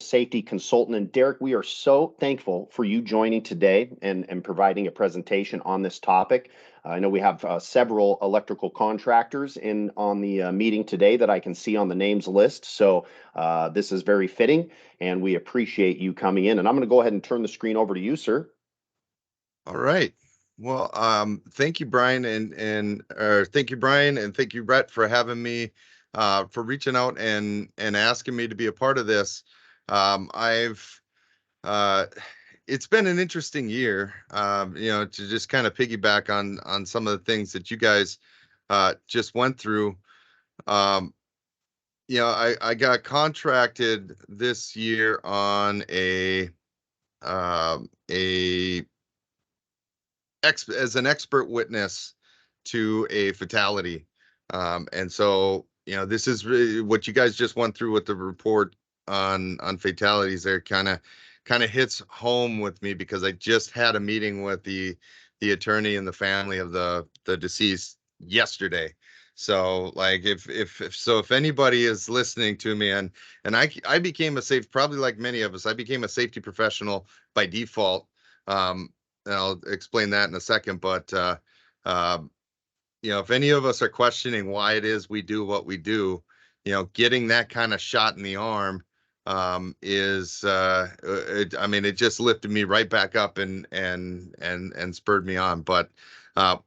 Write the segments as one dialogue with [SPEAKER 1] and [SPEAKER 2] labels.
[SPEAKER 1] safety consultant. And Derek, we are so thankful for you joining today and providing a presentation on this topic. I know we have several electrical contractors in on the meeting today that I can see on the names list. So this is very fitting, and we appreciate you coming in. And I'm going to go ahead and turn the screen over to you, sir.
[SPEAKER 2] All right. Well, thank you, Brian, and thank you, Brian, and thank you, Brett, for having me, for reaching out and asking me to be a part of this. I've It's been an interesting year, to just kind of piggyback on some of the things that you guys just went through. Um, I got contracted this year on a as an expert witness to a fatality. And so, this is really what you guys just went through with the report on fatalities there kind of hits home with me because I just had a meeting with the attorney and the family of the deceased yesterday. So like if anybody is listening to me, and I became a safe, probably like many of us, I became a safety professional by default. And I'll explain that in a second. But uh, if any of us are questioning why it is we do what we do, getting that kind of shot in the arm is, I mean, it just lifted me right back up and spurred me on. But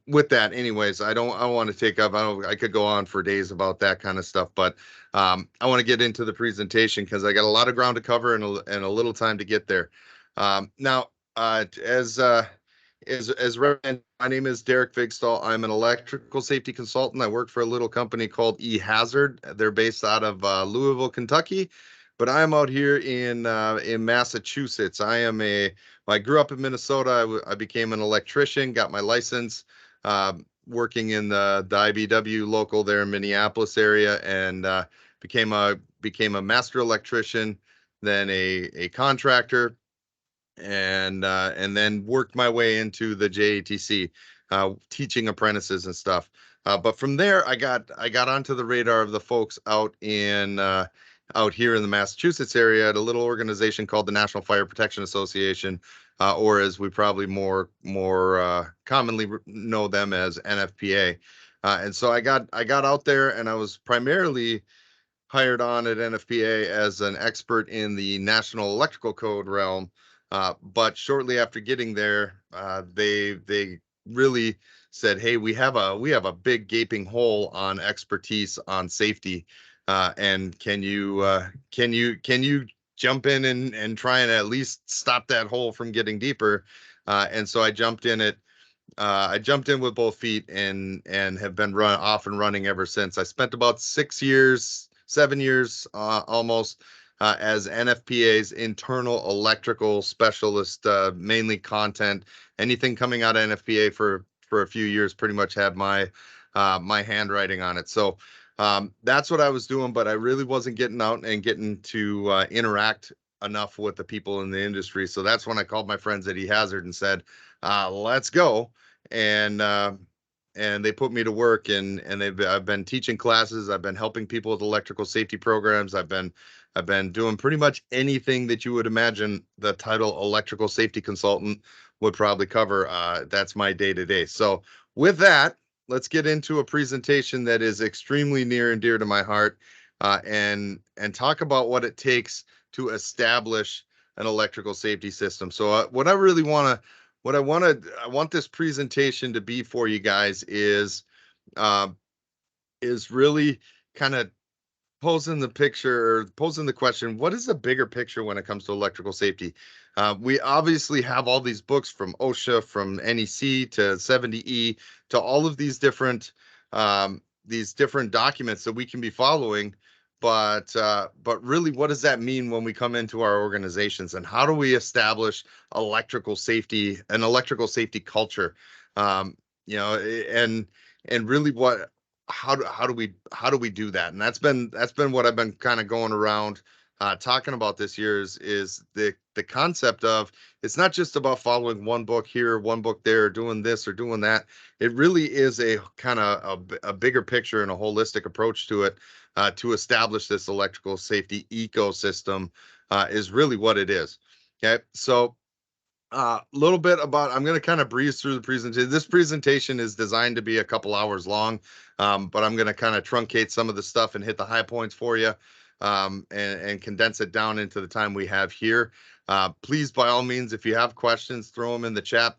[SPEAKER 2] with that, anyways, I want to take up. I could go on for days about that kind of stuff, but I want to get into the presentation because I got a lot of ground to cover and a little time to get there. Now, as Ryan, my name is Derek Vigstall. I'm an electrical safety consultant. I work for a little company called eHazard. They're based out of Louisville, Kentucky, but I'm out here in Massachusetts. I grew up in Minnesota. I became an electrician, got my license, working in the IBW local there in Minneapolis area, and became a master electrician, then a contractor, and then worked my way into the JATC, teaching apprentices and stuff. But from there, I got onto the radar of the folks out here in the Massachusetts area at a little organization called the National Fire Protection Association, or as we probably more commonly know them as NFPA. And so I got out there, and I was primarily hired on at NFPA as an expert in the National Electrical Code realm. But shortly after getting there, they really said, "Hey, we have a big gaping hole on expertise on safety, and can you jump in and try and at least stop that hole from getting deeper?" And so I jumped in it. I jumped in with both feet and have been off and running ever since. I spent about 6 years, 7 years, almost, as NFPA's internal electrical specialist, mainly content. Anything coming out of NFPA for a few years pretty much had my handwriting on it. So that's what I was doing, but I really wasn't getting out and getting to interact enough with the people in the industry. So that's when I called my friends at eHazard and said, "Let's go." And and they put me to work, and I've been teaching classes. I've been helping people with electrical safety programs. I've been doing pretty much anything that you would imagine the title electrical safety consultant would probably cover. That's my day to day. So with that, let's get into a presentation that is extremely near and dear to my heart, and talk about what it takes to establish an electrical safety system. So I want this presentation to be for you guys uh, is really kind of posing the question: what is the bigger picture when it comes to electrical safety? We obviously have all these books from OSHA, from NEC to 70E, to all of these different documents that we can be following. But really, what does that mean when we come into our organizations, and how do we establish an electrical safety culture? And really, how do we do that? And that's been what I've been kind of going around talking about this year is the concept of, it's not just about following one book here, one book there, doing this or doing that. It really is a kind of a bigger picture and a holistic approach to it, to establish this electrical safety ecosystem is really what it is. Okay, so a little bit about, I'm going to kind of breeze through the presentation. This presentation is designed to be a couple hours long, but I'm going to kind of truncate some of the stuff and hit the high points for you, and condense it down into the time we have here. Please, by all means, if you have questions, throw them in the chat.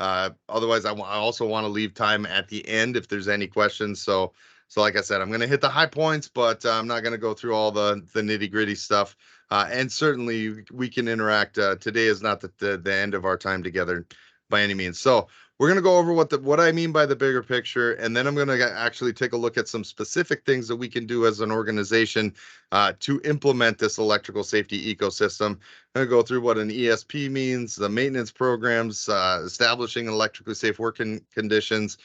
[SPEAKER 2] Otherwise, I also want to leave time at the end if there's any questions. So like I said, I'm going to hit the high points, but I'm not going to go through all the nitty gritty stuff. And certainly we can interact. Today is not the end of our time together by any means. So we're going to go over what I mean by the bigger picture, and then I'm going to actually take a look at some specific things that we can do as an organization to implement this electrical safety ecosystem. I'm going to go through what an ESP means, the maintenance programs, establishing electrically safe working conditions,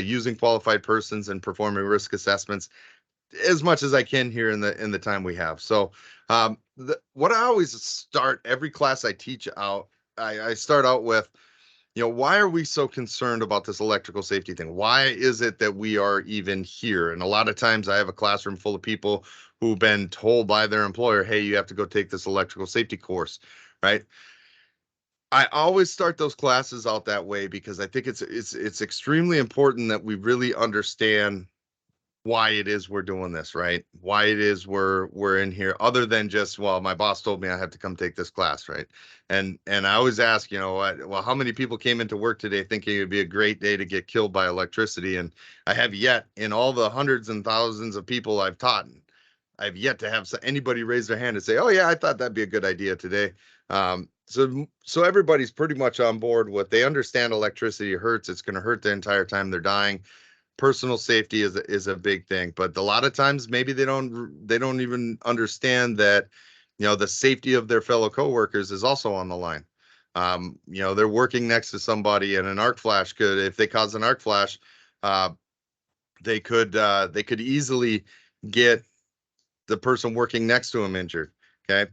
[SPEAKER 2] using qualified persons, and performing risk assessments, as much as I can here in the time we have. So what I always start every class I teach out, I start out with, why are we so concerned about this electrical safety thing? Why is it that we are even here? And a lot of times I have a classroom full of people who've been told by their employer, hey, you have to go take this electrical safety course, right? I always start those classes out that way because I think it's extremely important that we really understand why it is we're doing this, right? Why it is we're in here, other than just, well, my boss told me I have to come take this class, right? And I always ask, well, how many people came into work today thinking it'd be a great day to get killed by electricity? And I have yet, in all the hundreds and thousands of people I've taught, I've yet to have anybody raise their hand and say, oh yeah, I thought that'd be a good idea today. So everybody's pretty much on board with, they understand electricity hurts. It's going to hurt the entire time they're dying. Personal safety is a big thing, but a lot of times maybe they don't even understand that, the safety of their fellow coworkers is also on the line. They're working next to somebody, and an arc flash if they cause an arc flash, they could easily get the person working next to them injured. Okay.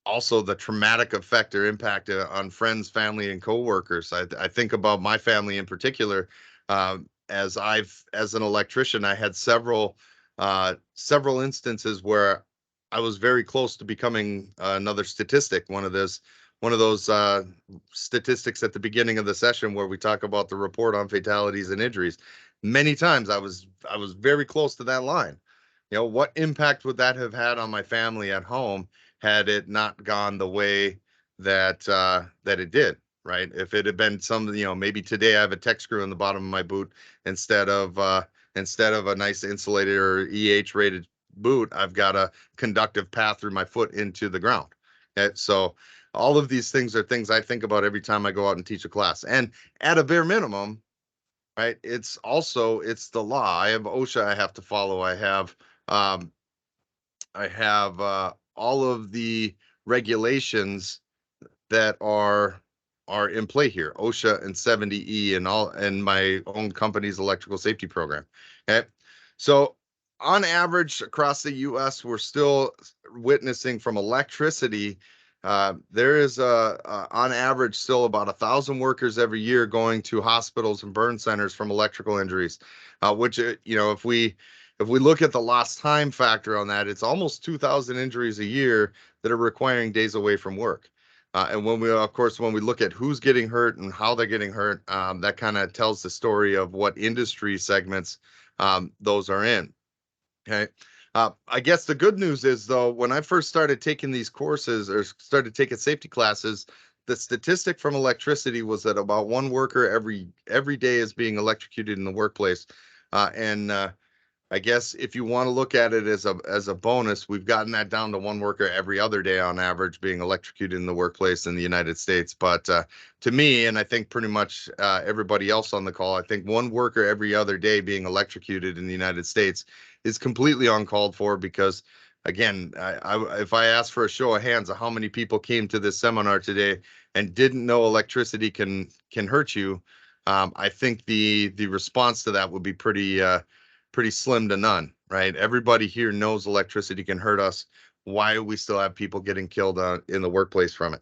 [SPEAKER 2] Also, the traumatic effect or impact on friends, family, and coworkers. I think about my family in particular. As an electrician, I had several instances where I was very close to becoming another statistic. One of those statistics at the beginning of the session where we talk about the report on fatalities and injuries. Many times I was very close to that line. What impact would that have had on my family at home had it not gone the way that it did, right? If it had been maybe today I have a tech screw in the bottom of my boot instead of a nice insulated or EH rated boot, I've got a conductive path through my foot into the ground. Okay? So all of these things are things I think about every time I go out and teach a class. And at a bare minimum, right, it's the law. I have OSHA I have to follow. I have all of the regulations that are in play here, OSHA and 70E and my own company's electrical safety program. Okay. So on average across the US, we're still witnessing from electricity. There is on average still about 1,000 workers every year going to hospitals and burn centers from electrical injuries, which, if we look at the lost time factor on that, it's almost 2,000 injuries a year that are requiring days away from work. And when we look at who's getting hurt and how they're getting hurt, that kind of tells the story of what industry segments those are in. Okay. I guess the good news is, though, when I first started taking these courses or started taking safety classes, the statistic from electricity was that about one worker every day is being electrocuted in the workplace. And I guess if you want to look at it as a bonus, we've gotten that down to one worker every other day on average being electrocuted in the workplace in the United States. But to me, and I think pretty much everybody else on the call, I think one worker every other day being electrocuted in the United States is completely uncalled for, because, again, if I ask for a show of hands of how many people came to this seminar today and didn't know electricity can hurt you, I think the response to that would be pretty slim to none, right? Everybody here knows electricity can hurt us. Why do we still have people getting killed in the workplace from it?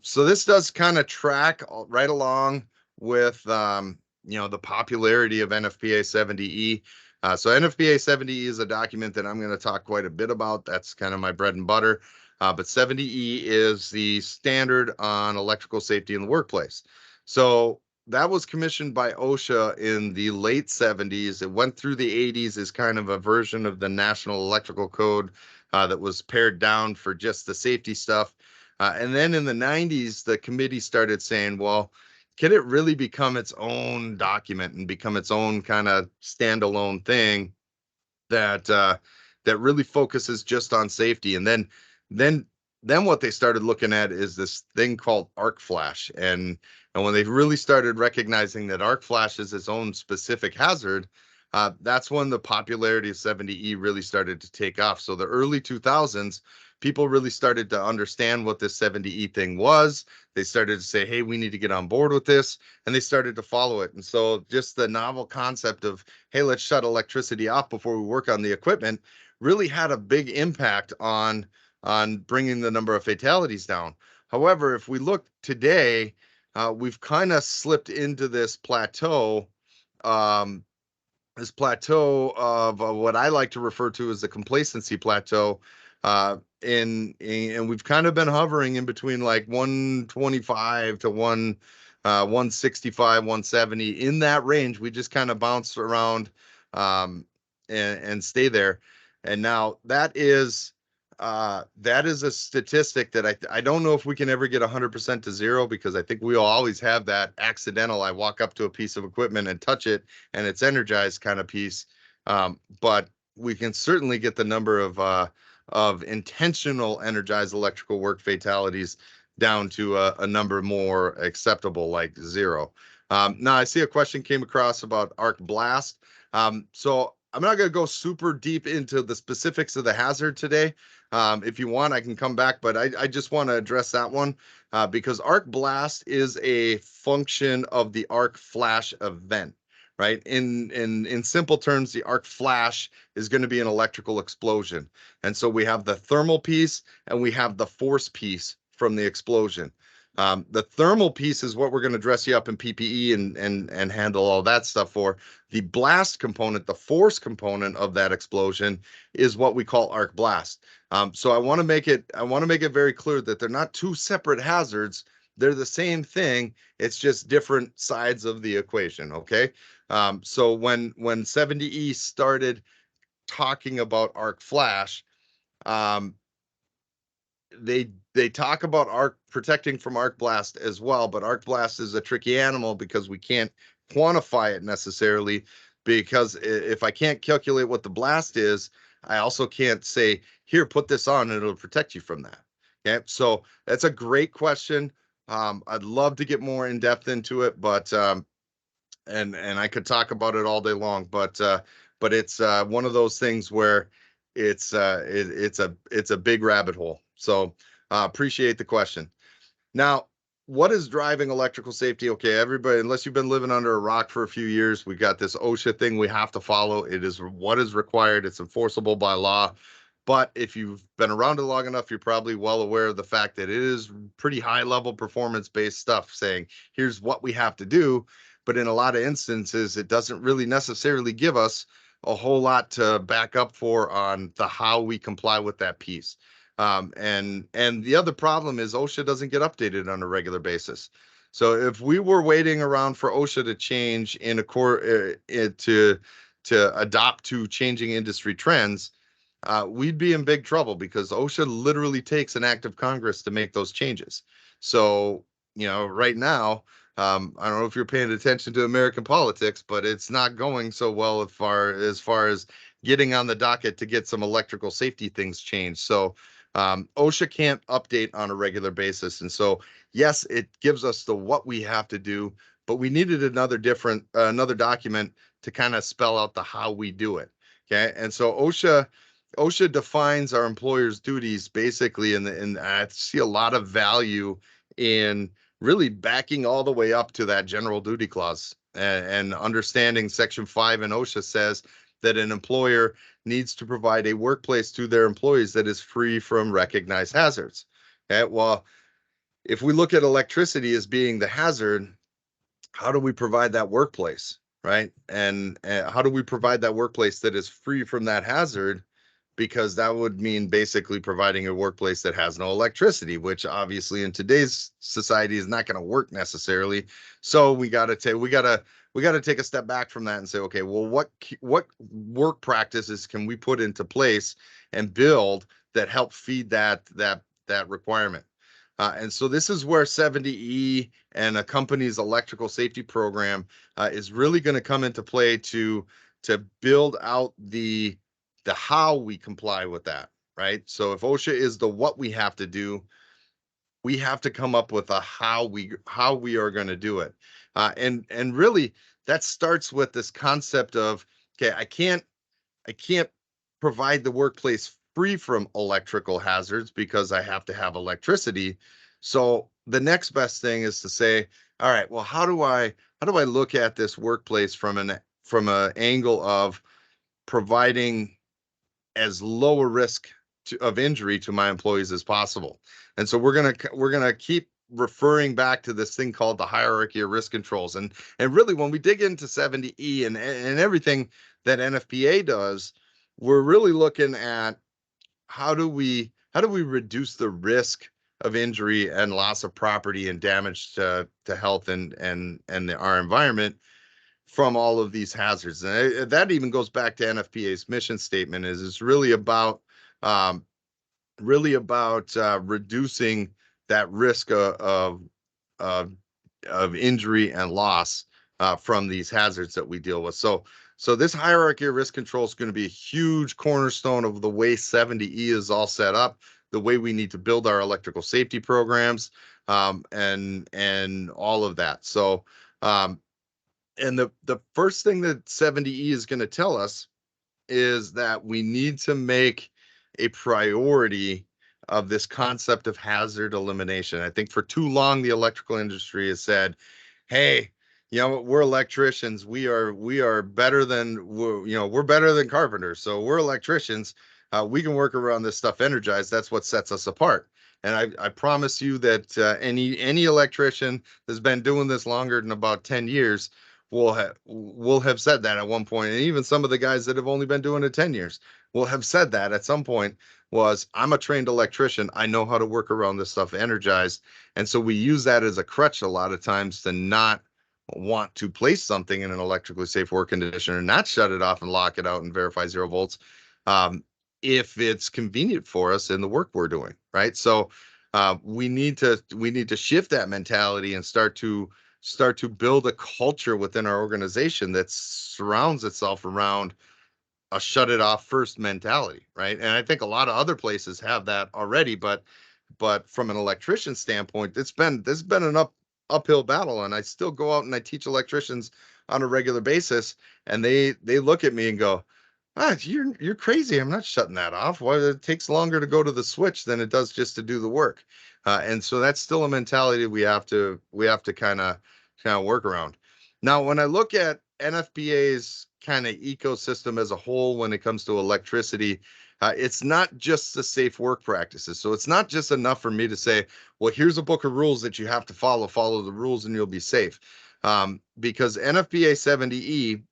[SPEAKER 2] So this does kind of track right along with, the popularity of NFPA 70E. So NFPA 70E is a document that I'm going to talk quite a bit about. That's kind of my bread and butter. But 70E is the standard on electrical safety in the workplace. So that was commissioned by OSHA in the late 70s. It went through the 80s as kind of a version of the National Electrical Code that was pared down for just the safety stuff. And then in the 90s, the committee started saying, well, can it really become its own document and become its own kind of standalone thing that that really focuses just on safety? And then then what they started looking at is this thing called arc flash. And when they really started recognizing that arc flash is its own specific hazard, that's when the popularity of 70E really started to take off. So the early 2000s, people really started to understand what this 70E thing was. They started to say, hey, we need to get on board with this, and they started to follow it. And so just the novel concept of, hey, let's shut electricity off before we work on the equipment really had a big impact on bringing the number of fatalities down. However, if we look today, we've kind of slipped into this plateau, um, of what I like to refer to as the complacency plateau. And we've kind of been hovering in between like 125 to 165, 170 in that range. We just kind of bounce around um, and stay there. And now that is a statistic that I don't know if we can ever get 100% to zero, because I think we will always have that accidental, I walk up to a piece of equipment and touch it and it's energized kind of piece. But we can certainly get the number of intentional energized electrical work fatalities down to a number more acceptable, like zero. Now I see a question came across about arc blast. So I'm not going to go super deep into the specifics of the hazard today. If you want, I can come back, but I just want to address that one because arc blast is a function of the arc flash event, right? In simple terms, the arc flash is going to be an electrical explosion. And so we have the thermal piece and we have the force piece from the explosion. The thermal piece is what we're going to dress you up in PPE and handle all that stuff for. The blast component, the force component of that explosion, is what we call arc blast. So I want to make it very clear that they're not two separate hazards. They're the same thing. It's just different sides of the equation. Okay. So when 70E started talking about arc flash, they talk about arc protecting from arc blast as well, but arc blast is a tricky animal because we can't quantify it necessarily, because if I can't calculate what the blast is, I also can't say, here, put this on and it'll protect you from that. Okay, so that's a great question. I'd love to get more in depth into it, but and I could talk about it all day long, but it's one of those things where it's a big rabbit hole. So appreciate the question. Now, what is driving electrical safety? Okay, everybody, unless you've been living under a rock for a few years, we got this OSHA thing we have to follow. It is what is required. It's enforceable by law. But if you've been around it long enough, you're probably well aware of the fact that it is pretty high level performance based stuff saying, here's what we have to do. But in a lot of instances, it doesn't really necessarily give us a whole lot to back up for on the how we comply with that piece. And the other problem is OSHA doesn't get updated on a regular basis. So if we were waiting around for OSHA to change in a core to adopt to changing industry trends, we'd be in big trouble because OSHA literally takes an act of Congress to make those changes. So, right now, I don't know if you're paying attention to American politics, but it's not going so well as far as getting on the docket to get some electrical safety things changed. So OSHA can't update on a regular basis. And so, yes, it gives us the what we have to do, but we needed another document to kind of spell out the how we do it. Okay. And so OSHA defines our employer's duties basically, and I see a lot of value in really backing all the way up to that general duty clause and understanding Section 5 in OSHA says that an employer needs to provide a workplace to their employees that is free from recognized hazards. Okay, well, if we look at electricity as being the hazard, how do we provide that workplace? right? And how do we provide that workplace that is free from that hazard? Because that would mean basically providing a workplace that has no electricity, which obviously in today's society is not going to work necessarily. So we got to take a step back from that and say, okay, well, what work practices can we put into place and build that help feed that requirement? And so this is where 70E and a company's electrical safety program is really going to come into play to build out the how we comply with that, right? So if OSHA is the what we have to do, we have to come up with a how we are going to do it. And really that starts with this concept of, okay, I can't provide the workplace free from electrical hazards because I have to have electricity. So the next best thing is to say, all right, well, how do I look at this workplace from an angle of providing as low a risk of injury to my employees as possible. And so we're gonna keep referring back to this thing called the hierarchy of risk controls. And really, when we dig into 70E and everything that NFPA does, we're really looking at how do we reduce the risk of injury and loss of property and damage to health and our environment from all of these hazards. And that even goes back to NFPA's mission statement is it's um, really about reducing that risk of, of injury and loss from these hazards that we deal with. So this hierarchy of risk control is going to be a huge cornerstone of the way 70E is all set up, the way we need to build our electrical safety programs, and all of that. So and the first thing that 70E is going to tell us is that we need to make a priority of this concept of hazard elimination. I think for too long the electrical industry has said, "Hey, we're electricians. We are better than we're better than carpenters. So we're electricians. We can work around this stuff energized. That's what sets us apart." And I promise you that any electrician that's been doing this longer than about 10 years will have said that at one point. And even some of the guys that have only been doing it 10 years will have said that at some point was, I'm a trained electrician. I know how to work around this stuff energized. And so we use that as a crutch a lot of times to not want to place something in an electrically safe work condition and not shut it off and lock it out and verify 0 volts, um, if it's convenient for us in the work we're doing, right? So we need to shift that mentality and start to build a culture within our organization that surrounds itself around a shut it off first mentality, right? And I think a lot of other places have that already, but from an electrician standpoint, this has been an uphill battle. And I still go out and I teach electricians on a regular basis, and they look at me and go, you're crazy. I'm not shutting that off. Why it takes longer to go to the switch than it does just to do the work. And so that's still a mentality we have to kind of work around. Now, when I look at NFPA's kind of ecosystem as a whole when it comes to electricity, it's not just the safe work practices. So it's not just enough for me to say, well, here's a book of rules that you have to follow the rules and you'll be safe. Because NFPA 70E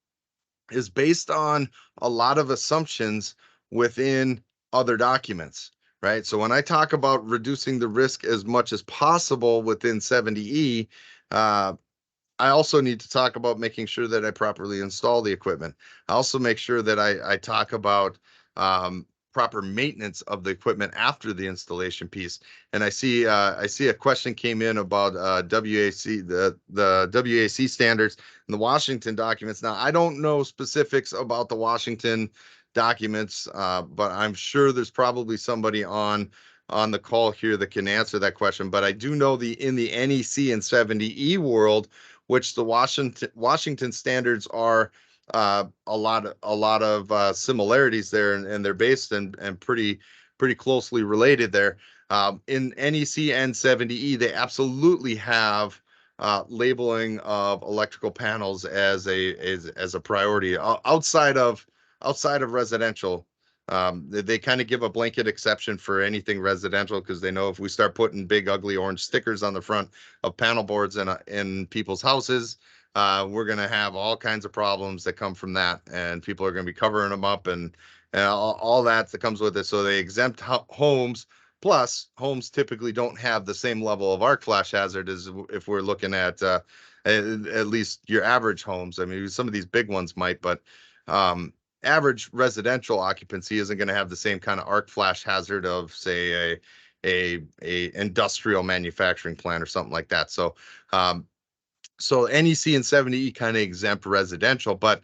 [SPEAKER 2] is based on a lot of assumptions within other documents, right? So when I talk about reducing the risk as much as possible within 70E, I also need to talk about making sure that I properly install the equipment. I also make sure that I talk about proper maintenance of the equipment after the installation piece. And I see a question came in about WAC the WAC standards and the Washington documents. Now I don't know specifics about the Washington documents, but I'm sure there's probably somebody on the call here that can answer that question. But I do know in the NEC and 70E world, which the Washington standards are a lot of similarities there, and they're based and pretty closely related there. In NEC and 70E, they absolutely have labeling of electrical panels as a priority outside of residential. They kind of give a blanket exception for anything residential because they know if we start putting big ugly orange stickers on the front of panel boards in people's houses, we're going to have all kinds of problems that come from that, and people are going to be covering them up and all that comes with it. So they exempt homes. Plus, homes typically don't have the same level of arc flash hazard as if we're looking at least your average homes. I mean, some of these big ones might, but average residential occupancy isn't going to have the same kind of arc flash hazard of, say, a industrial manufacturing plant or something like that. So NEC and 70E kind of exempt residential, but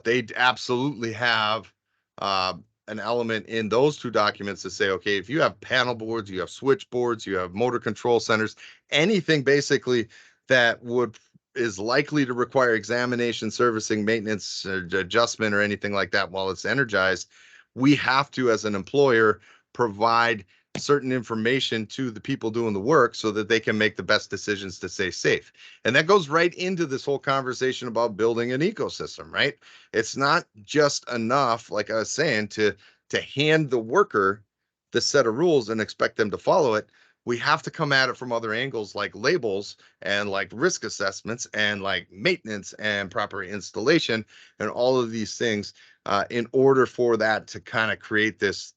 [SPEAKER 2] they absolutely have uh, an element in those two documents to say, okay, if you have panel boards, you have switchboards, you have motor control centers, anything basically that is likely to require examination, servicing, maintenance, adjustment, or anything like that while it's energized, we have to, as an employer, provide certain information to the people doing the work so that they can make the best decisions to stay safe. And that goes right into this whole conversation about building an ecosystem, right? It's not just enough, like I was saying, to hand the worker the set of rules and expect them to follow it. We have to come at it from other angles, like labels and like risk assessments and like maintenance and proper installation and all of these things, in order for that to kind of create this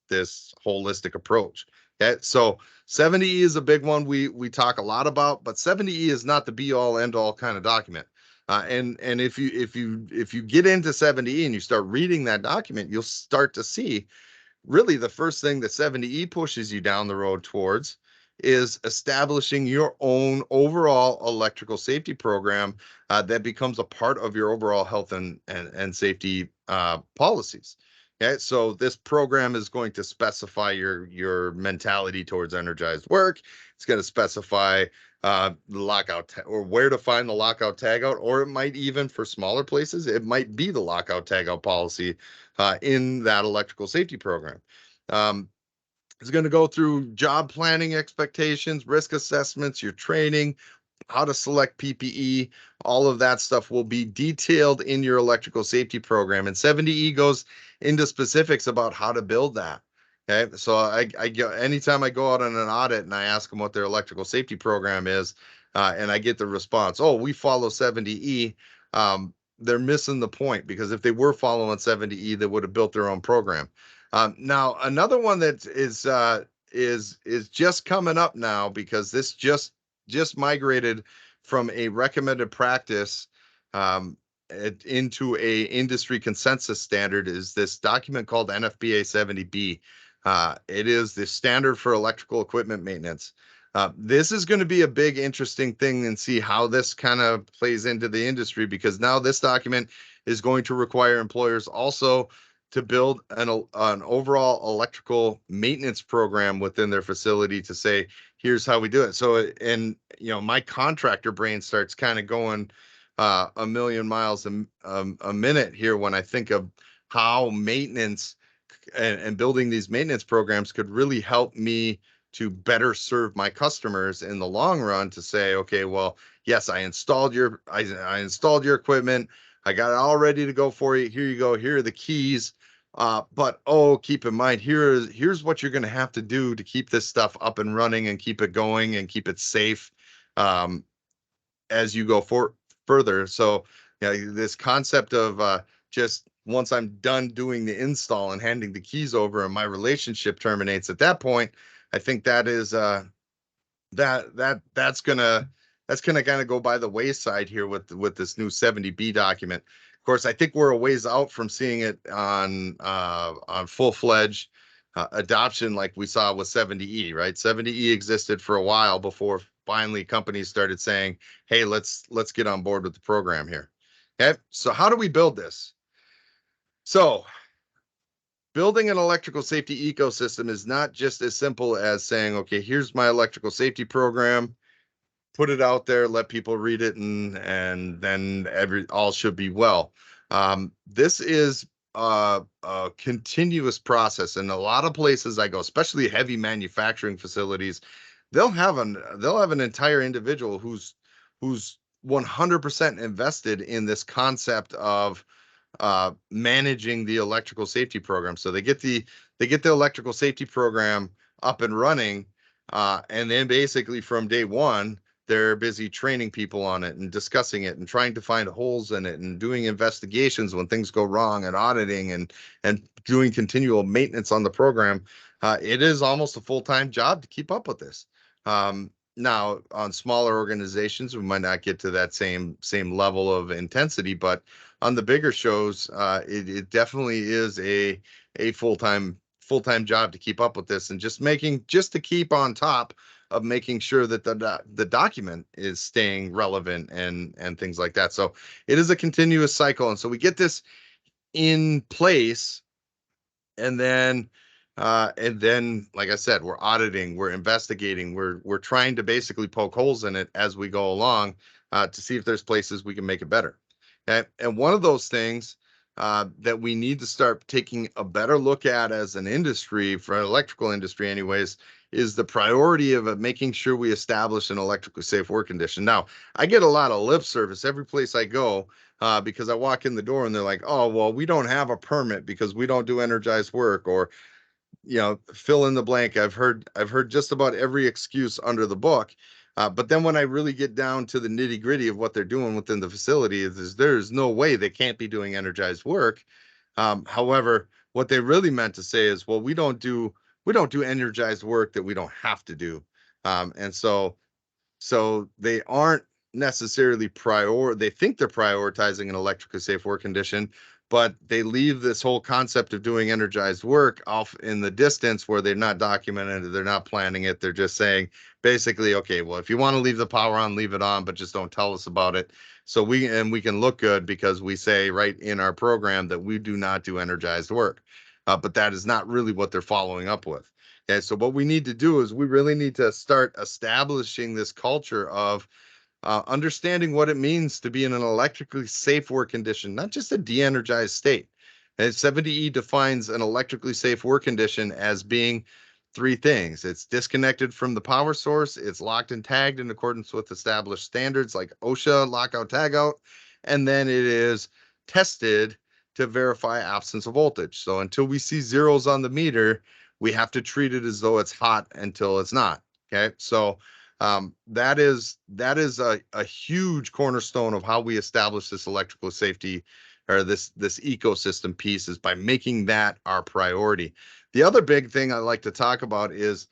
[SPEAKER 2] holistic approach. Okay, so 70E is a big one we talk a lot about, but 70E is not the be all end all kind of document. And if you get into 70E and you start reading that document, you'll start to see really the first thing that 70E pushes you down the road towards is establishing your own overall electrical safety program that becomes a part of your overall health and safety policies. Okay, so this program is going to specify your mentality towards energized work. It's going to specify the lockout or where to find the lockout tagout, or it might even, for smaller places, it might be the lockout tagout policy in that electrical safety program. It's going to go through job planning expectations, risk assessments, your training, how to select PPE. All of that stuff will be detailed in your electrical safety program. And 70E goes into specifics about how to build that. Okay, so I go anytime I go out on an audit and I ask them what their electrical safety program is, and I get the response, "Oh, we follow 70E." They're missing the point, because if they were following 70E, they would have built their own program. Now, another one that is just coming up now, because this just migrated from a recommended practice into a industry consensus standard, is this document called NFPA 70B. It is the standard for electrical equipment maintenance. This is going to be a big, interesting thing, and see how this kind of plays into the industry, because now this document is going to require employers also to build an overall electrical maintenance program within their facility to say, here's how we do it. So, and my contractor brain starts kind of going a million miles a minute here when I think of how maintenance and building these maintenance programs could really help me to better serve my customers in the long run, to say, okay, well, yes, I installed your equipment. I got it all ready to go for you. Here you go. Here are the keys. But keep in mind, here's what you're going to have to do to keep this stuff up and running and keep it going and keep it safe as you go further. So, this concept of just once I'm done doing the install and handing the keys over and my relationship terminates at that point, I think that is that's gonna kind of go by the wayside here with this new 70B document. Of course, I think we're a ways out from seeing it on full-fledged adoption like we saw with 70E, right? 70E existed for a while before finally companies started saying, hey, let's get on board with the program here. Okay, so how do we build this? So building an electrical safety ecosystem is not just as simple as saying, okay, here's my electrical safety program, put it out there, let people read it, and then all should be well. This is a continuous process. In a lot of places I go, especially heavy manufacturing facilities, they'll have an entire individual who's 100% invested in this concept of managing the electrical safety program. So they get the electrical safety program up and running, and then basically from day one, they're busy training people on it and discussing it and trying to find holes in it and doing investigations when things go wrong and auditing and doing continual maintenance on the program. It is almost a full-time job to keep up with this. Now, on smaller organizations, we might not get to that same level of intensity, but on the bigger shows, it definitely is a full-time job to keep up with this, and just to keep on top of making sure that the document is staying relevant and things like that. So it is a continuous cycle, and so we get this in place, and then like I said, we're auditing, we're investigating, we're trying to basically poke holes in it as we go along, to see if there's places we can make it better. And one of those things that we need to start taking a better look at as an industry, for an electrical industry anyways, is the priority of making sure we establish an electrically safe work condition. Now, I get a lot of lip service every place I go, because I walk in the door and they're like, "Oh, well, we don't have a permit because we don't do energized work," or, fill in the blank. I've heard just about every excuse under the book. But then when I really get down to the nitty gritty of what they're doing within the facility, there's no way they can't be doing energized work. However, what they really meant to say is, well, we don't do energized work that we don't have to do. And so they aren't necessarily they think they're prioritizing an electrically safe work condition, but they leave this whole concept of doing energized work off in the distance, where they're not documenting it, they're not planning it. They're just saying basically, okay, well, if you want to leave the power on, leave it on, but just don't tell us about it. So we can look good because we say right in our program that we do not do energized work. But that is not really what they're following up with. Okay, so what we need to do is we really need to start establishing this culture of understanding what it means to be in an electrically safe work condition, not just a de-energized state. And 70E defines an electrically safe work condition as being three things. It's disconnected from the power source, it's locked and tagged in accordance with established standards like OSHA, lockout, tagout, and then it is tested to verify absence of voltage. So until we see zeros on the meter, we have to treat it as though it's hot until it's not. Okay, so that is a huge cornerstone of how we establish this electrical safety, or this ecosystem piece, is by making that our priority. The other big thing I like to talk about is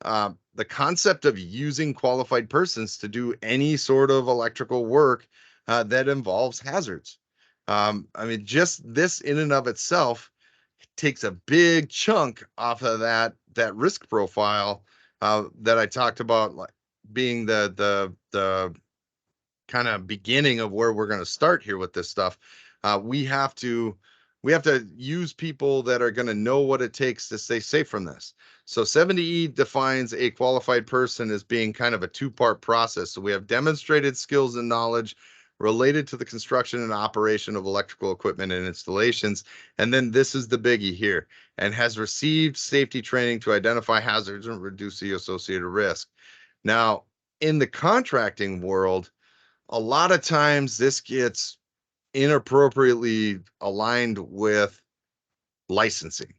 [SPEAKER 2] the concept of using qualified persons to do any sort of electrical work that involves hazards. I mean, just this in and of itself takes a big chunk off of that risk profile that I talked about, like being the kind of beginning of where we're going to start here with this stuff. We have to use people that are going to know what it takes to stay safe from this. So 70E defines a qualified person as being kind of a two-part process. So we have demonstrated skills and knowledge related to the construction and operation of electrical equipment and installations. And then this is the biggie here, and has received safety training to identify hazards and reduce the associated risk. Now, in the contracting world, a lot of times this gets inappropriately aligned with licensing.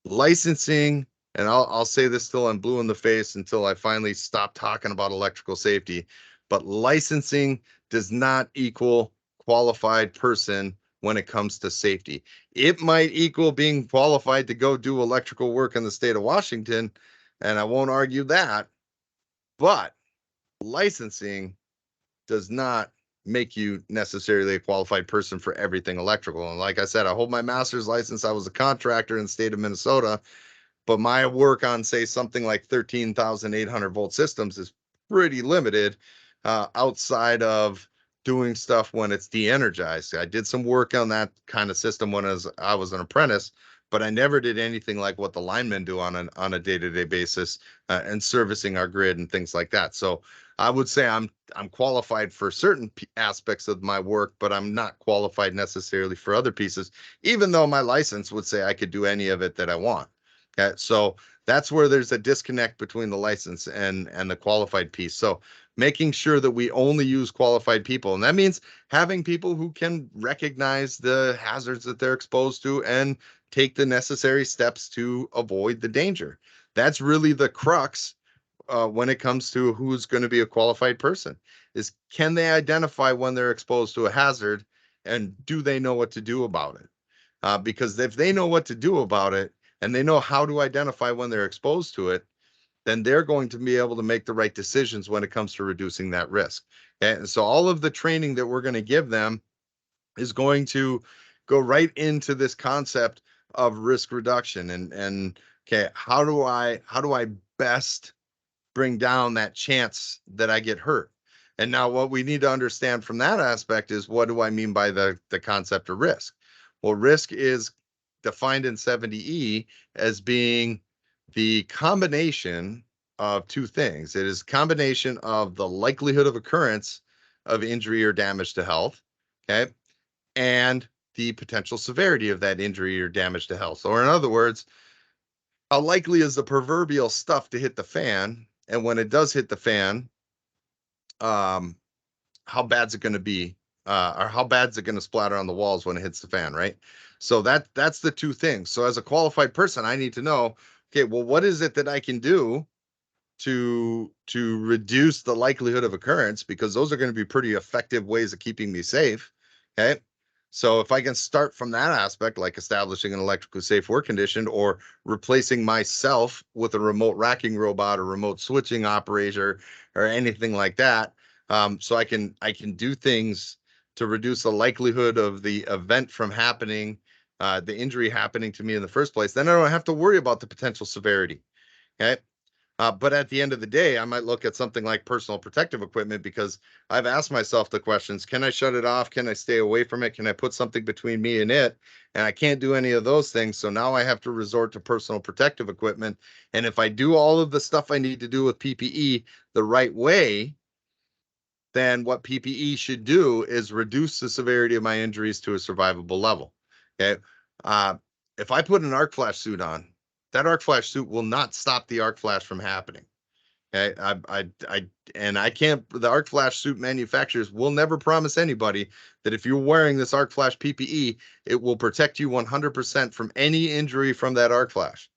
[SPEAKER 2] Licensing, and I'll say this till I'm blue in the face until I finally stop talking about electrical safety, but licensing does not equal qualified person when it comes to safety. It might equal being qualified to go do electrical work in the state of Washington, and I won't argue that, but licensing does not make you necessarily a qualified person for everything electrical. And like I said, I hold my master's license. I was a contractor in the state of Minnesota, but my work on, say, something like 13,800 volt systems is pretty limited outside of doing stuff when it's de-energized. I did some work on that kind of system when I was an apprentice, but I never did anything like what the linemen do on a day-to-day basis, and servicing our grid and things like that. So I would say I'm qualified for certain aspects of my work, but I'm not qualified necessarily for other pieces, even though my license would say I could do any of it that I want. Okay, so that's where there's a disconnect between the license and the qualified piece. So making sure that we only use qualified people, and that means having people who can recognize the hazards that they're exposed to and take the necessary steps to avoid the danger. That's really the crux when it comes to who's going to be a qualified person is, can they identify when they're exposed to a hazard, and do they know what to do about it? Because if they know what to do about it and they know how to identify when they're exposed to it, then they're going to be able to make the right decisions when it comes to reducing that risk. And so all of the training that we're going to give them is going to go right into this concept of risk reduction, and okay, how do I best bring down that chance that I get hurt? And now what we need to understand from that aspect is, what do I mean by the concept of risk? Well, risk is defined in 70E as being the combination of two things. It is a combination of the likelihood of occurrence of injury or damage to health, okay, and the potential severity of that injury or damage to health. Or in other words, how likely is the proverbial stuff to hit the fan? And when it does hit the fan, um, how bad's it going to be? Or how bad's it going to splatter on the walls when it hits the fan, right? So that's the two things. So as a qualified person, I need to know, okay, well, what is it that I can do to reduce the likelihood of occurrence, because those are going to be pretty effective ways of keeping me safe. Okay. So if I can start from that aspect, like establishing an electrically safe work condition, or replacing myself with a remote racking robot or remote switching operator or anything like that, so I can do things to reduce the likelihood of the event from happening, the injury happening to me in the first place, then I don't have to worry about the potential severity. Okay. But at the end of the day, I might look at something like personal protective equipment, because I've asked myself the questions: can I shut it off? Can I stay away from it? Can I put something between me and it? And I can't do any of those things. So now I have to resort to personal protective equipment. And if I do all of the stuff I need to do with PPE the right way, then what PPE should do is reduce the severity of my injuries to a survivable level. Okay. Uh, if I put an arc flash suit on, that arc flash suit will not stop the arc flash from happening. Okay. And I can't, the arc flash suit manufacturers will never promise anybody that if you're wearing this arc flash PPE, it will protect you 100% from any injury from that arc flash.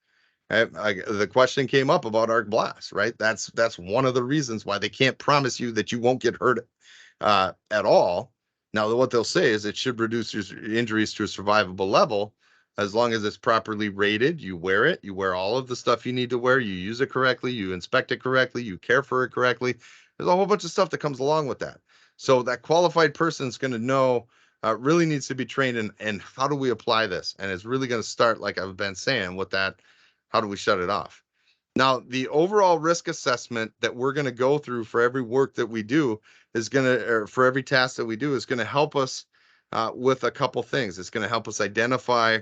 [SPEAKER 2] The question came up about arc blast, right? That's one of the reasons why they can't promise you that you won't get hurt at all. Now, what they'll say is it should reduce your injuries to a survivable level as long as it's properly rated. You wear it, you wear all of the stuff you need to wear, you use it correctly, you inspect it correctly, you care for it correctly. There's a whole bunch of stuff that comes along with that. So that qualified person is going to know, really needs to be trained in how do we apply this, and it's really going to start, like I've been saying, with that. How do we shut it off? Now, the overall risk assessment that we're going to go through for every work that we do is going to, or for every task that we do, is going to help us with a couple things. It's going to help us identify,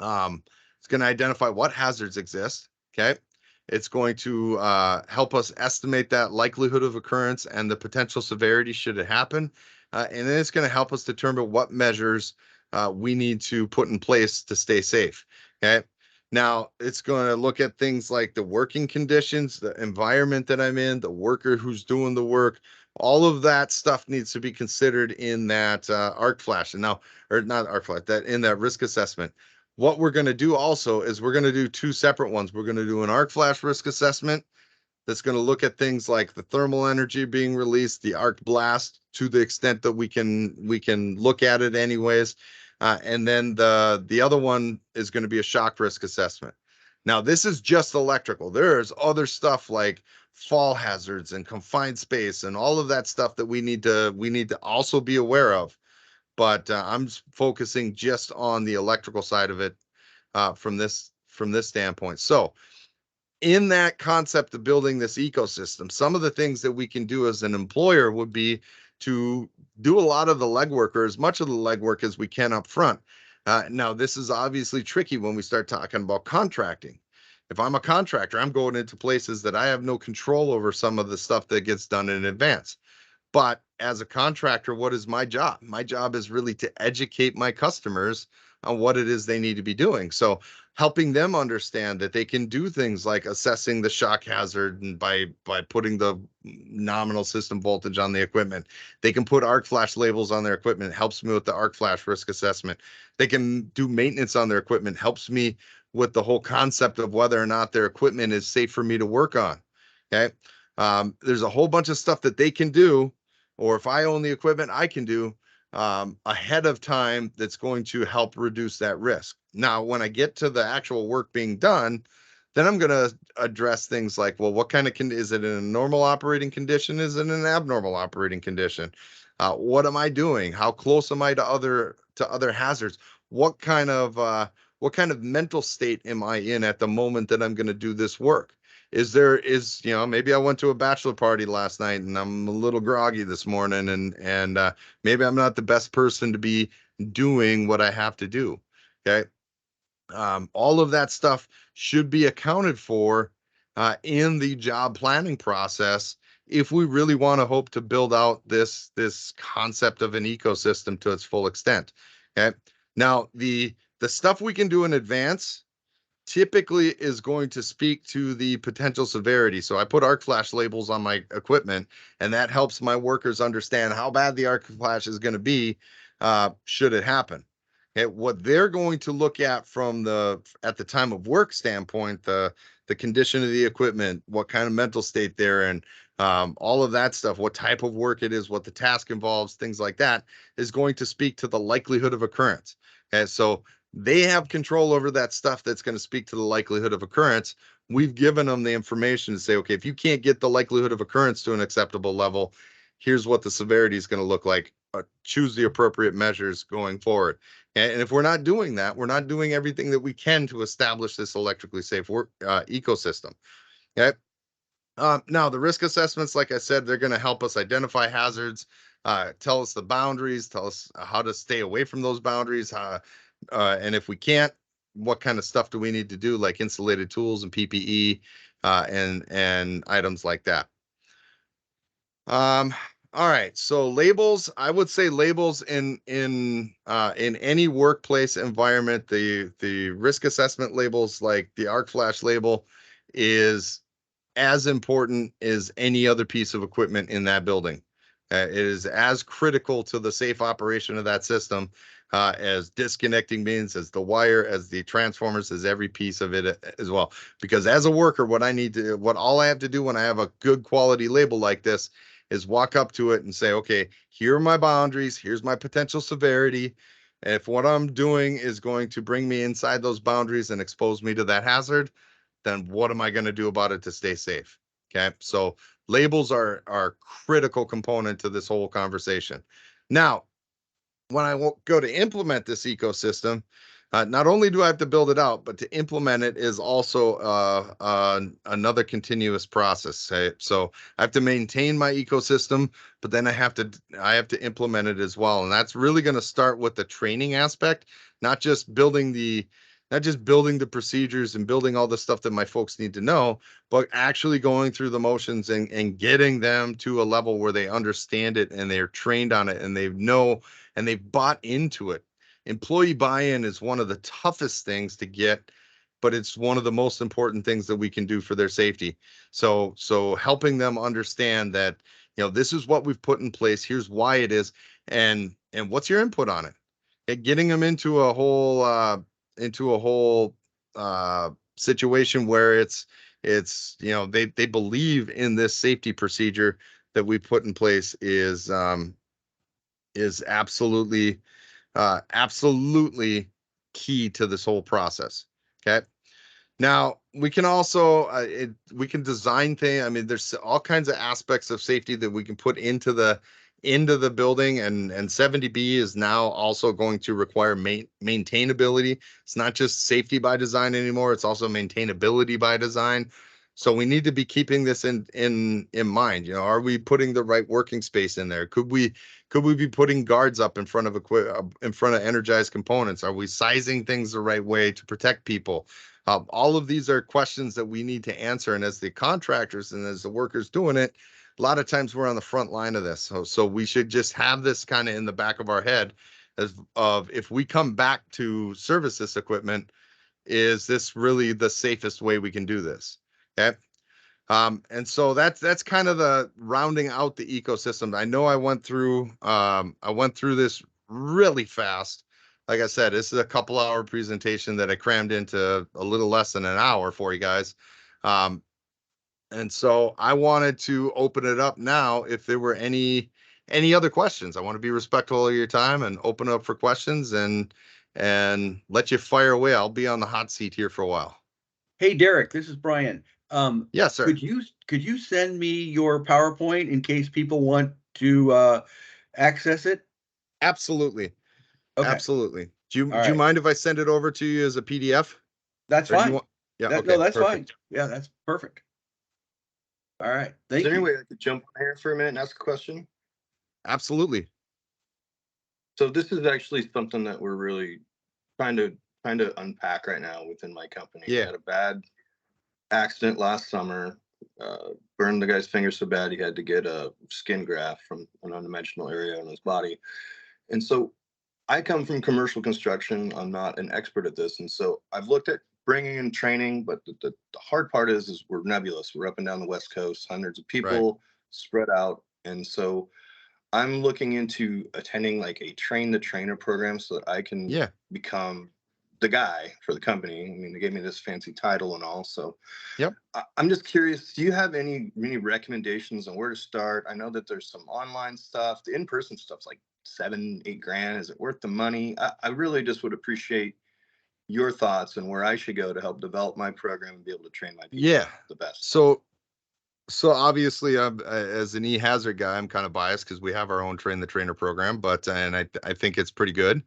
[SPEAKER 2] it's going to identify what hazards exist. Okay. It's going to help us estimate that likelihood of occurrence and the potential severity should it happen. And then it's going to help us determine what measures we need to put in place to stay safe. Okay. Now, it's going to look at things like the working conditions, the environment that I'm in, the worker who's doing the work. All of that stuff needs to be considered in that arc flash. And now, or not arc flash, that in that risk assessment. What we're going to do also is we're going to do two separate ones. We're going to do an arc flash risk assessment that's going to look at things like the thermal energy being released, the arc blast, to the extent that we can look at it anyways. And then the other one is going to be a shock risk assessment. Now, this is just electrical. There's other stuff like fall hazards and confined space and all of that stuff that we need to also be aware of. But I'm focusing just on the electrical side of it from this standpoint. So in that concept of building this ecosystem, some of the things that we can do as an employer would be to do a lot of the legwork, or as much of the legwork as we can up front. Now, this is obviously tricky when we start talking about contracting. If I'm a contractor, I'm going into places that I have no control over some of the stuff that gets done in advance. But as a contractor, what is my job? My job is really to educate my customers on what it is they need to be doing. So helping them understand that they can do things like assessing the shock hazard, and by putting the nominal system voltage on the equipment. They can put arc flash labels on their equipment. It helps me with the arc flash risk assessment. They can do maintenance on their equipment. Helps me with the whole concept of whether or not their equipment is safe for me to work on. Okay. There's a whole bunch of stuff that they can do, or if I own the equipment, I can do ahead of time that's going to help reduce that risk. Now, when I get to the actual work being done, then I'm going to address things like, well, what kind of is it in a normal operating condition? Is it in an abnormal operating condition? What am I doing? How close am I to other hazards? What kind of mental state am I in at the moment that I'm going to do this work? Maybe I went to a bachelor party last night and I'm a little groggy this morning, and maybe I'm not the best person to be doing what I have to do. Okay. All of that stuff should be accounted for in the job planning process if we really want to hope to build out this concept of an ecosystem to its full extent. Okay. Now, the stuff we can do in advance typically is going to speak to the potential severity. So I put arc flash labels on my equipment, and that helps my workers understand how bad the arc flash is going to be should it happen. Okay, what they're going to look at from at the time of work standpoint, the condition of the equipment, what kind of mental state they're in, all of that stuff, what type of work it is, what the task involves, things like that, is going to speak to the likelihood of occurrence. Okay, so they have control over that stuff that's going to speak to the likelihood of occurrence. We've given them the information to say, okay, if you can't get the likelihood of occurrence to an acceptable level, here's what the severity is going to look like. Choose the appropriate measures going forward. And if we're not doing that, we're not doing everything that we can to establish this electrically safe work ecosystem. Okay. Now, the risk assessments, like I said, they're going to help us identify hazards, tell us the boundaries, tell us how to stay away from those boundaries, and if we can't, what kind of stuff do we need to do, like insulated tools and PPE, and items like that. All right, so labels. I would say labels in any workplace environment, the risk assessment labels, like the arc flash label, is as important as any other piece of equipment in that building. It is as critical to the safe operation of that system as disconnecting means, as the wire, as the transformers, as every piece of it as well. Because as a worker, what all I have to do when I have a good quality label like this is walk up to it and say, okay, here are my boundaries, here's my potential severity. If what I'm doing is going to bring me inside those boundaries and expose me to that hazard, then what am I going to do about it to stay safe? Okay, so labels are critical component to this whole conversation. Now, when I go to implement this ecosystem, not only do I have to build it out, but to implement it is also another continuous process. Okay? So I have to maintain my ecosystem, but then I have to implement it as well, and that's really going to start with the training aspect, not just building the procedures and building all the stuff that my folks need to know, but actually going through the motions and getting them to a level where they understand it and they're trained on it and they know and they've bought into it. Employee buy-in is one of the toughest things to get, but it's one of the most important things that we can do for their safety. So helping them understand that, this is what we've put in place, here's why it is, and what's your input on it. And getting them into a whole situation where they believe in this safety procedure that we put in place is absolutely key to this whole process. Okay. Now we can also we can design things. I mean, there's all kinds of aspects of safety that we can put into the building, and 70B is now also going to require maintainability. It's not just safety by design anymore; it's also maintainability by design. So we need to be keeping this in mind. Are we putting the right working space in there? Could we be putting guards up in front of energized components? Are we sizing things the right way to protect people? All of these are questions that we need to answer. And as the contractors and as the workers doing it, a lot of times we're on the front line of this. So we should just have this kind of in the back of our head of if we come back to service this equipment, is this really the safest way we can do this? Okay. And so that's kind of the rounding out the ecosystem. I know I went through this really fast. Like I said, this is a couple-hour presentation that I crammed into a little less than an hour for you guys. And so I wanted to open it up now. If there were any other questions, I want to be respectful of your time and open up for questions and let you fire away. I'll be on the hot seat here for a while.
[SPEAKER 3] Hey, Derek, this is Brian.
[SPEAKER 2] Yes, sir.
[SPEAKER 3] Could you send me your PowerPoint in case people want to access it?
[SPEAKER 2] Absolutely.
[SPEAKER 3] Okay,
[SPEAKER 2] Absolutely. Do
[SPEAKER 3] all
[SPEAKER 2] you
[SPEAKER 3] right,
[SPEAKER 2] mind if I send it over to you as a PDF?
[SPEAKER 3] that's
[SPEAKER 2] Or do you
[SPEAKER 3] fine.
[SPEAKER 2] want? Yeah,
[SPEAKER 3] No,
[SPEAKER 2] okay,
[SPEAKER 3] that's fine.
[SPEAKER 2] perfect.
[SPEAKER 3] Yeah, that's perfect. All right,
[SPEAKER 4] Is
[SPEAKER 3] thank
[SPEAKER 4] there any
[SPEAKER 3] you.
[SPEAKER 4] way I could jump on here for a minute and ask a question?
[SPEAKER 2] Absolutely.
[SPEAKER 4] So this is actually something that we're really trying to unpack right now within my company. We
[SPEAKER 2] Yeah.
[SPEAKER 4] had a bad accident last summer. Burned the guy's finger so bad he had to get a skin graft from an undimensional area on his body. And so I come from commercial construction. I'm not an expert at this, and so I've looked at bringing in training, but the hard part is we're nebulous. We're up and down the West Coast, hundreds of people spread out, and so I'm looking into attending like a train the trainer program so that I can
[SPEAKER 2] Yeah.
[SPEAKER 4] become the guy for the company. I mean, they gave me this fancy title and all. So
[SPEAKER 2] Yep.
[SPEAKER 4] I'm just curious, do you have any recommendations on where to start? I know that there's some online stuff. The in-person stuff's like 7-8 grand. Is it worth the money? I really just would appreciate your thoughts on where I should go to help develop my program and be able to train my people
[SPEAKER 2] Yeah.
[SPEAKER 4] the best.
[SPEAKER 2] So obviously, I'm as an e-hazard guy, I'm kind of biased because we have our own train the trainer program, but and I think it's pretty good.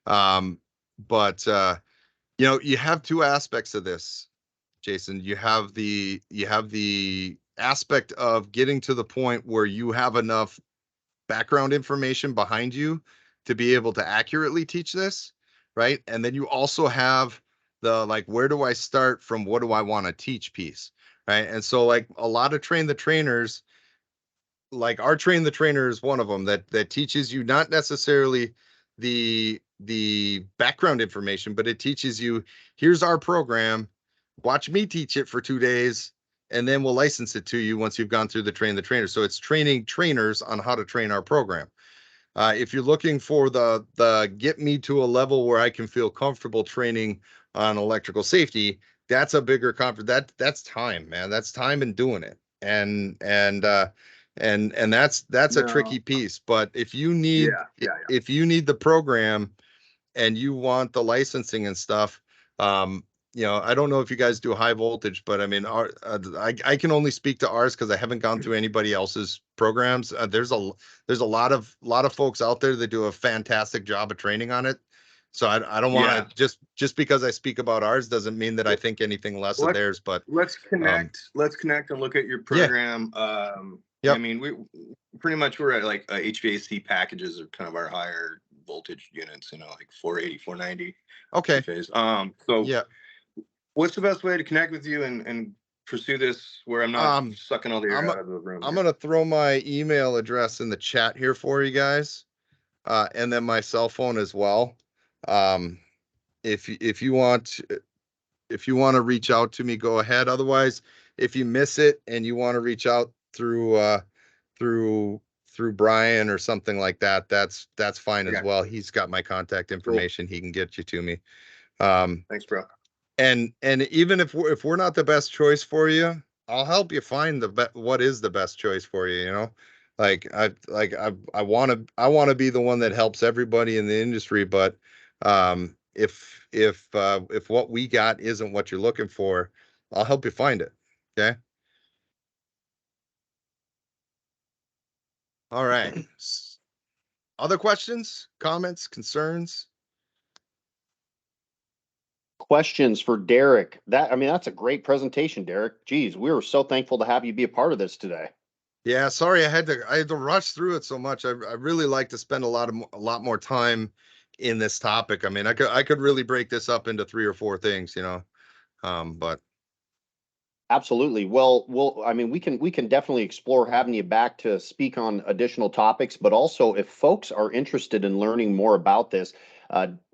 [SPEAKER 2] But you know, you have two aspects of this, Jason. You have the aspect of getting to the point where you have enough background information behind you to be able to accurately teach this, right? And then you also have the like, where do I start from what do I want to teach piece, right? And so like a lot of train the trainers, like our train the trainer is one of them that teaches you not necessarily the background information, but it teaches you, here's our program, watch me teach it for 2 days, and then we'll license it to you once you've gone through the train the trainer. So it's training trainers on how to train our program. If you're looking for the get me to a level where I can feel comfortable training on electrical safety, that's a bigger conference. That's time, man. That's time in doing it. And that's a tricky piece. But if you need if you need the program and you want the licensing and stuff, you know, I don't know if you guys do high voltage, but I mean, I can only speak to ours because I haven't gone through anybody else's programs. There's a lot of folks out there that do a fantastic job of training on it. So I don't want to just because I speak about ours doesn't mean that I think anything less of theirs. But
[SPEAKER 4] let's connect. Let's connect and look at your program.
[SPEAKER 2] Yep.
[SPEAKER 4] I mean, we pretty much we're at like HVAC packages are kind of our higher voltage units, you know, like 480, 490.
[SPEAKER 2] Okay.
[SPEAKER 4] Phase. So
[SPEAKER 2] Yeah.
[SPEAKER 4] What's the best way to connect with you and pursue this where I'm not sucking all the air out of the room?
[SPEAKER 2] I'm gonna throw my email address in the chat here for you guys, and then my cell phone as well. If you want to reach out to me, go ahead. Otherwise, if you miss it and you want to reach out through Brian or something like that, that's fine as well. He's got my contact information. Cool. He can get you to me.
[SPEAKER 4] Thanks, bro.
[SPEAKER 2] And even if we're not the best choice for you, I'll help you find what is the best choice for you. You know, I want to be the one that helps everybody in the industry. But if what we got isn't what you're looking for, I'll help you find it. Okay. All right. Other questions, comments, concerns?
[SPEAKER 1] Questions for Derek. That's a great presentation, Derek. Geez, we were so thankful to have you be a part of this today.
[SPEAKER 2] Yeah, sorry, I had to rush through it so much. I really like to spend a lot more time in this topic. I mean, I could really break this up into 3 or 4 things, you know. But
[SPEAKER 1] absolutely. Well, we can definitely explore having you back to speak on additional topics, but also if folks are interested in learning more about this,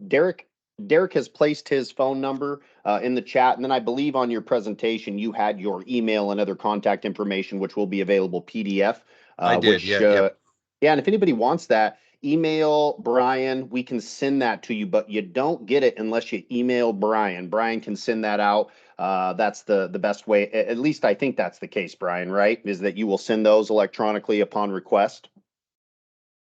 [SPEAKER 1] Derek has placed his phone number in the chat, and then I believe on your presentation you had your email and other contact information, which will be available PDF.
[SPEAKER 2] I did,
[SPEAKER 1] Yeah, and if anybody wants that, email Brian. We can send that to you, but you don't get it unless you email Brian. Brian can send that out. That's the best way. At least I think that's the case, Brian, right? Is that you will send those electronically upon request?